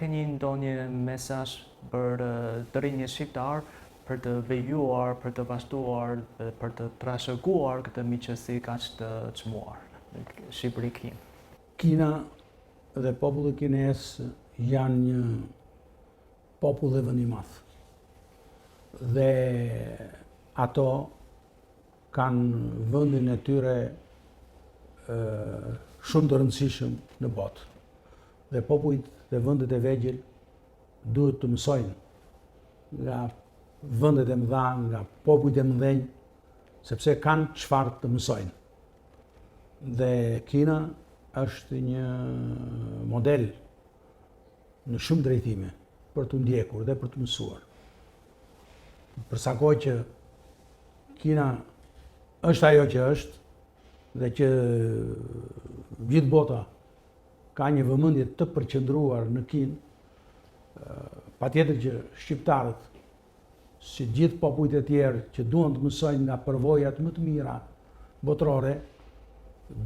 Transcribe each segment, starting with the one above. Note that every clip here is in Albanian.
Keni ndonjë mesazh për të rinjë shqiptar për të vejuar, për të vazhduar dhe për të trashëguar këtë miqësi kaq të çmuar në Shqipëri-Kinë? Kina dhe populli kines janë një popull dhe vend i madh. Dhe ato kanë vendin e tyre shumë të rëndësishëm në botë. Dhe popujt dhe vendet e vegjël duhet të mësojnë nga vendet e mëdha, nga popujt e mëdhenj, sepse kanë çfarë të mësojnë. Dhe Kina është një model në shumë drejtime për të ndjekur dhe për të mësuar. Për sa kohë që Kina është ajo që është dhe që gjithë bota ka një vëmendje të përqendruar në Kinë, patjetër që shqiptarët, si gjithë popujt e tjerë që duan të mësojnë nga përvojat më të mira botërore,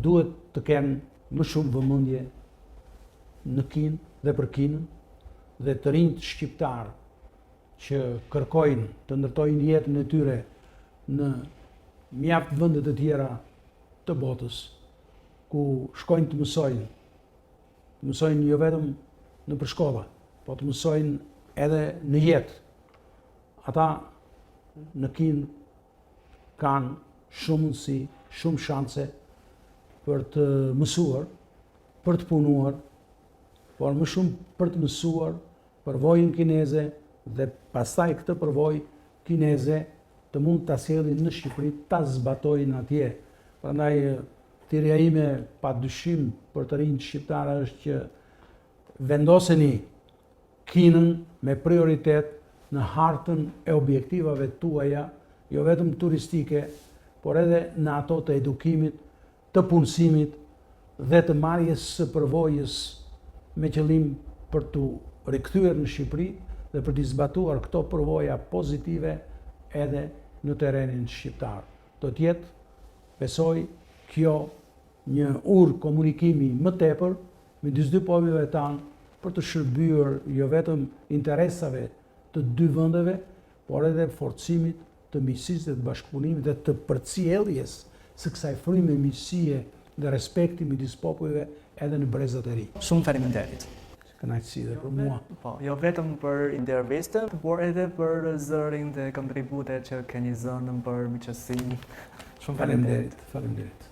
duhet të kenë më shumë vëmendje në Kinë dhe për Kinën, dhe të rinjt shqiptar që kërkojnë të ndërtojnë jetën e tyre në mjaft vende të tjera të botës, ku shkojnë të mësojnë jo vetëm në përshkolla, po të mësojnë edhe në jetë. Ata në Kinë kanë shumë mundësi, shumë shanse për të mësuar, për të punuar, por më shumë për të mësuar përvojën kineze dhe pastaj këtë përvojë kineze të mund ta sjellin në Shqipëri, ta zbatojnë atje. Prandaj thirrja ime pa dyshim për të rinjt shqiptarë është që vendoseni Kinën me prioritet në hartën e objektivave tuaja, jo vetëm turistike, por edhe në ato të edukimit, të punësimit dhe të marrjes së përvojës me qëllim për të rikthyer në Shqipëri dhe për të zbatuar këto përvoja pozitive edhe në terrenin shqiptar. Do të jetë, besoj, kjo një urë komunikimi më tepër midis dy popujve tanë për të shërbyer jo vetëm interesave të dy vendeve, por edhe forcimit të miqësisë dhe të bashkëpunimit dhe të përcjelljes së kësaj fryme miqësie dhe respekti midis popujve edhe në brezat e ri. Shumë faleminderit. Kënaqësi dhe për mua. Po, jo vetëm për intervistën, por edhe për zërin dhe kontributet që keni zënë për miqësinë. Shumë faleminderit. Faleminderit.